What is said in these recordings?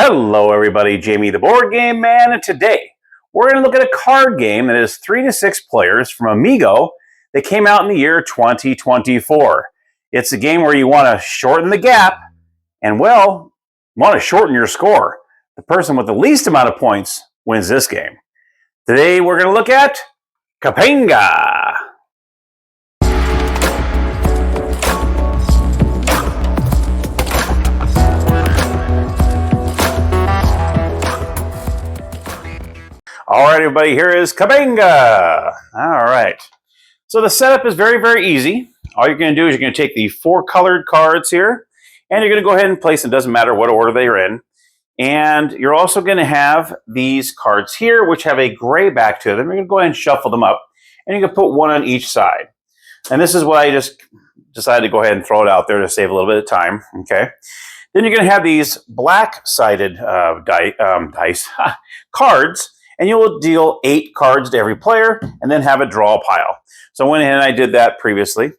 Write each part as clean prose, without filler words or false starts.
Hello everybody, Jamie the Board Game Man, and today we're going to look at a card game that is 3 to 6 players from Amigo that came out in the year 2024. It's a game where you want to shorten the gap and, well, want to shorten your score. The person with the least amount of points wins this game. Today we're going to look at Cabanga. All right, everybody, here is Cabanga. All right. So the setup is very, very easy. All you're going to do is you're going to take the 4 colored cards here, and you're going to go ahead and place them. It doesn't matter what order they're in. And you're also going to have these cards here, which have a gray back to them. You're going to go ahead and shuffle them up, and you can put one on each side. And this is what I just decided to go ahead and throw it out there to save a little bit of time. Okay. Then you're going to have these black-sided dice cards. And you will deal 8 cards to every player and then have a draw pile. So I went ahead and I did that previously.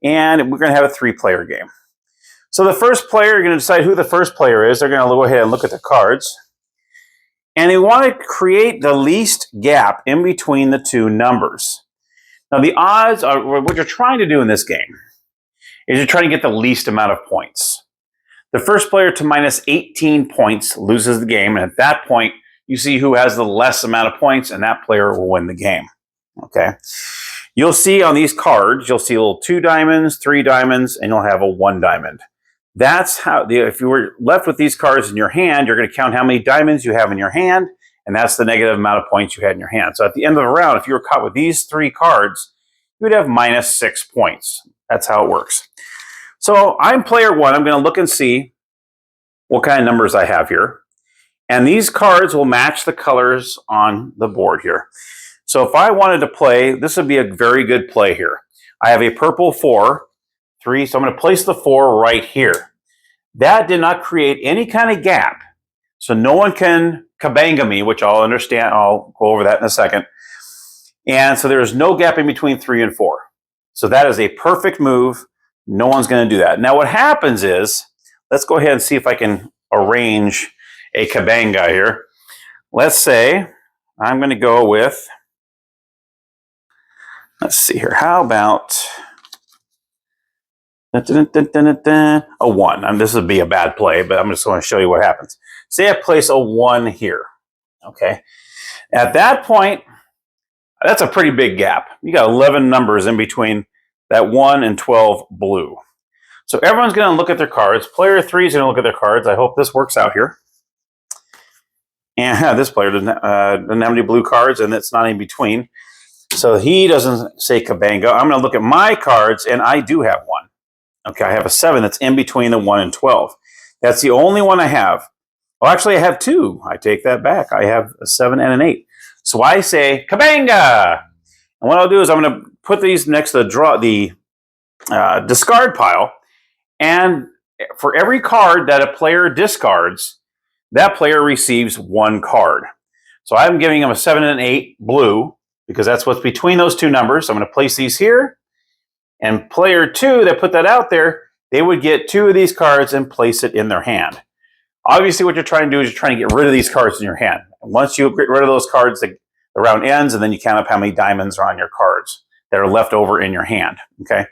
And we're going to have a 3-player game. So the first player, you're going to decide who the first player is. They're going to go ahead and look at the cards. And you want to create the least gap in between the 2 numbers. Now the odds are, what you're trying to do in this game is you're trying to get the least amount of points. The first player to minus 18 points loses the game. And at that point, you see who has the less amount of points, and that player will win the game. Okay. You'll see on these cards, you'll see a little 2 diamonds, 3 diamonds, and you'll have a 1 diamond. That's how, if you were left with these cards in your hand, you're going to count how many diamonds you have in your hand, and that's the negative amount of points you had in your hand. So at the end of the round, if you were caught with these 3 cards, you would have minus 6 points. That's how it works. So I'm player 1. I'm going to look and see what kind of numbers I have here. And these cards will match the colors on the board here. So if I wanted to play, this would be a very good play here. I have a purple 4, 3, so I'm going to place the 4 right here. That did not create any kind of gap. So no one can Cabanga me, which I'll understand. I'll go over that in a second. And so there's no gap in between 3 and 4. So that is a perfect move. No one's going to do that. Now what happens is, let's go ahead and see if I can arrange a Cabanga here. Let's say I'm going to go with, let's see here, how about a 1. And this would be a bad play, but I'm just going to show you what happens. Say I place a 1 here. Okay. At that point, that's a pretty big gap. You got 11 numbers in between that 1 and 12 blue. So everyone's going to look at their cards. Player 3 is going to look at their cards. I hope this works out here. And this player doesn't have any blue cards, and it's not in between. So he doesn't say Cabanga. I'm going to look at my cards, and I do have 1. Okay, I have a 7 that's in between the 1 and 12. That's the only one I have. Well, actually, I have 2. I take that back. I have a 7 and an 8. So I say Cabanga. And what I'll do is I'm going to put these next to the discard pile. And for every card that a player discards, that player receives 1 card. So I'm giving him a 7 and an 8 blue because that's what's between those 2 numbers. So I'm going to place these here. And player 2 that put that out there, they would get 2 of these cards and place it in their hand. Obviously, what you're trying to do is you're trying to get rid of these cards in your hand. And once you get rid of those cards, the round ends, and then you count up how many diamonds are on your cards that are left over in your hand. Okay,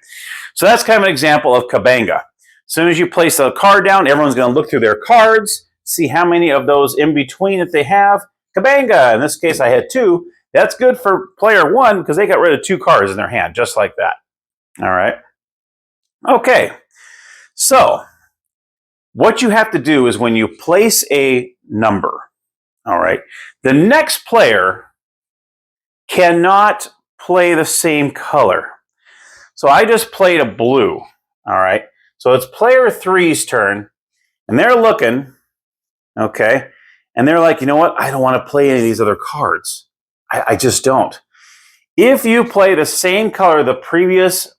so that's kind of an example of Cabanga. As soon as you place a card down, everyone's going to look through their cards, see how many of those in between that they have. Cabanga. In this case, I had 2. That's good for player 1 because they got rid of 2 cards in their hand, just like that. All right. Okay. So what you have to do is when you place a number, all right, the next player cannot play the same color. So I just played a blue. All right. So it's player 3's turn, and they're looking. Okay. And they're like, you know what? I don't want to play any of these other cards. I just don't. If you play the same color the previous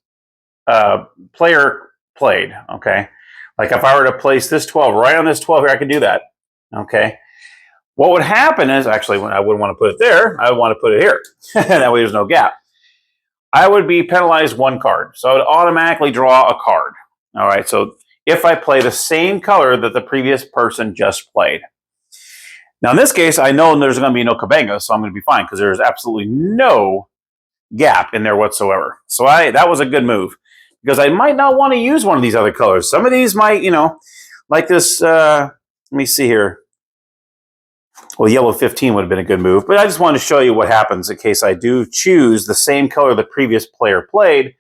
player played, okay, like if I were to place this 12 right on this 12 here, I could do that. Okay. What would happen is, actually, when I wouldn't want to put it there, I would want to put it here. That way there's no gap. I would be penalized 1 card. So I would automatically draw a card. All right. So if I play the same color that the previous person just played. Now, in this case, I know there's going to be no Cabanga, so I'm going to be fine because there's absolutely no gap in there whatsoever. So that was a good move because I might not want to use one of these other colors. Some of these might, like this, let me see here. Well, yellow 15 would have been a good move, but I just wanted to show you what happens in case I do choose the same color the previous player played.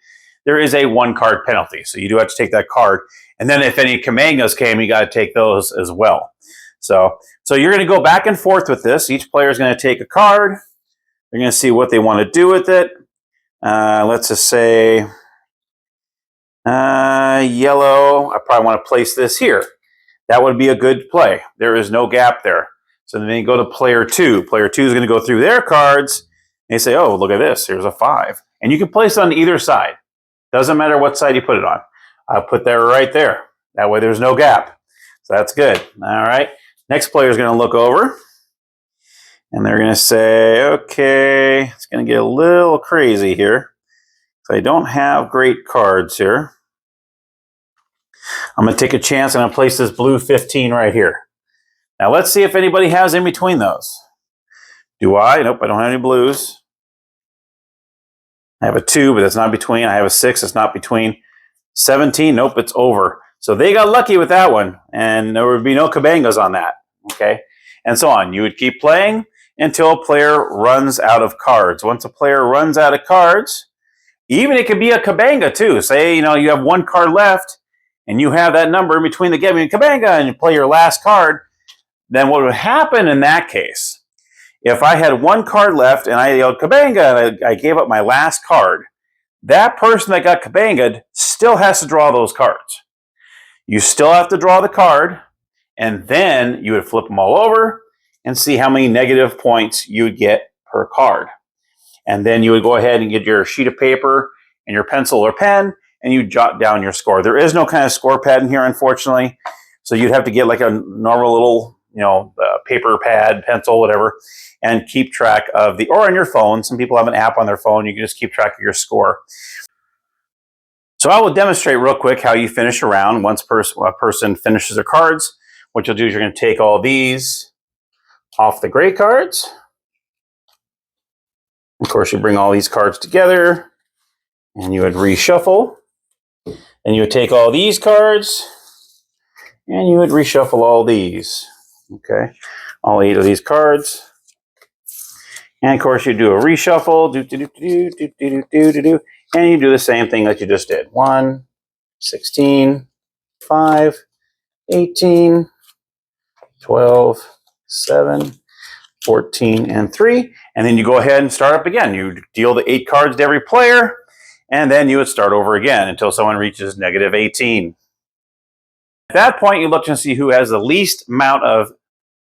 There is a 1-card penalty, so you do have to take that card. And then if any Cabangas came, you got to take those as well. So you're going to go back and forth with this. Each player is going to take a card. They're going to see what they want to do with it. Let's just say yellow. I probably want to place this here. That would be a good play. There is no gap there. So then you go to player 2. Player 2 is going to go through their cards. And they say, oh, look at this. Here's a 5. And you can place it on either side. Doesn't matter what side you put it on. I'll put that right there. That way there's no gap. So that's good. All right. Next player is going to look over. And they're going to say, okay, it's going to get a little crazy here. So I don't have great cards here. I'm going to take a chance and I'll place this blue 15 right here. Now let's see if anybody has in between those. Do I? Nope, I don't have any blues. I have a 2, but it's not between. I have a 6, it's not between. 17, nope, it's over. So they got lucky with that one, and there would be no Cabangas on that, okay? And so on. You would keep playing until a player runs out of cards. Once a player runs out of cards, even it could be a Cabanga too. Say, you have 1 card left, and you have that number in between the game and Cabanga, and you play your last card, then what would happen in that case, if I had 1 card left and I yelled Cabanga and I gave up my last card, that person that got Cabanga'd still has to draw those cards. You still have to draw the card, and then you would flip them all over and see how many negative points you would get per card. And then you would go ahead and get your sheet of paper and your pencil or pen, and you jot down your score. There is no kind of score pad in here, unfortunately, so you'd have to get like a normal little paper pad, pencil, whatever, and keep track of or on your phone. Some people have an app on their phone. You can just keep track of your score. So I will demonstrate real quick how you finish a round. Once a person finishes their cards, what you'll do is you're going to take all these off the gray cards. Of course, you bring all these cards together, and you would reshuffle. And you would take all these cards, and you would reshuffle all these. Okay, all 8 of these cards. And of course, you do a reshuffle, and you do the same thing that you just did. 1, 16, 5, 18, 12, 7, 14, and 3. And then you go ahead and start up again. You deal the 8 cards to every player, and then you would start over again until someone reaches negative 18. At that point, you look to see who has the least amount of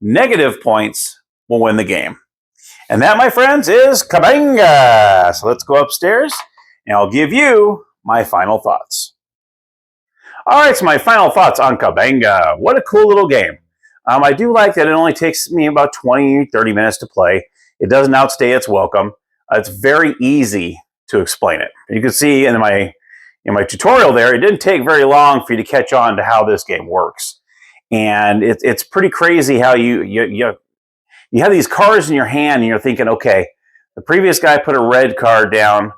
negative points will win the game. And that, my friends, is Cabanga. So let's go upstairs, and I'll give you my final thoughts. All right, so my final thoughts on Cabanga. What a cool little game. I do like that it only takes me about 20, 30 minutes to play. It doesn't outstay its welcome. It's very easy to explain it. You can see in my tutorial there, it didn't take very long for you to catch on to how this game works. And it's pretty crazy how you have these cards in your hand and you're thinking, okay, the previous guy put a red card down.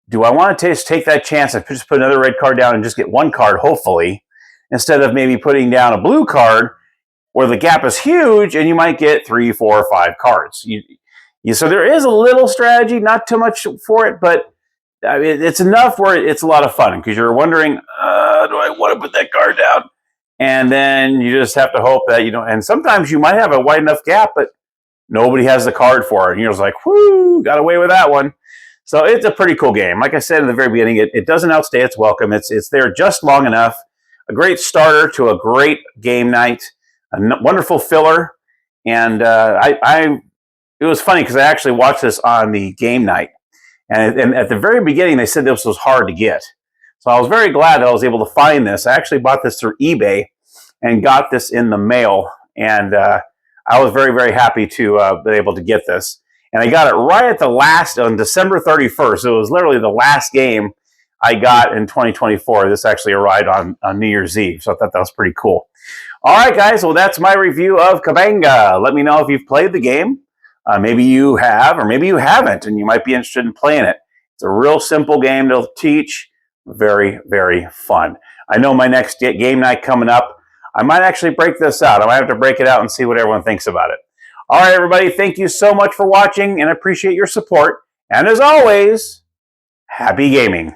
Do I want to take that chance and just put another red card down and just get 1 card, hopefully, instead of maybe putting down a blue card where the gap is huge and you might get 3, 4, or 5 cards. So there is a little strategy, not too much for it, but it's enough where it's a lot of fun because you're wondering, do I want to put that card down? And then you just have to hope that you don't. And sometimes you might have a wide enough gap, but nobody has the card for it. And you're just like, whoo, got away with that one. So it's a pretty cool game. Like I said in the very beginning, it doesn't outstay its welcome. It's there just long enough. A great starter to a great game night. A wonderful filler. And it was funny because I actually watched this on the game night. And at the very beginning, they said this was hard to get. So I was very glad that I was able to find this. I actually bought this through eBay and got this in the mail. And I was very, very happy to be able to get this. And I got it right at the last, on December 31st. It was literally the last game I got in 2024. This actually arrived on New Year's Eve. So I thought that was pretty cool. All right, guys. Well, that's my review of Cabanga. Let me know if you've played the game. Maybe you have, or maybe you haven't, and you might be interested in playing it. It's a real simple game to teach. Very, very fun. I know my next game night coming up, I might actually break this out. I might have to break it out and see what everyone thinks about it. All right, everybody. Thank you so much for watching, and I appreciate your support. And as always, happy gaming.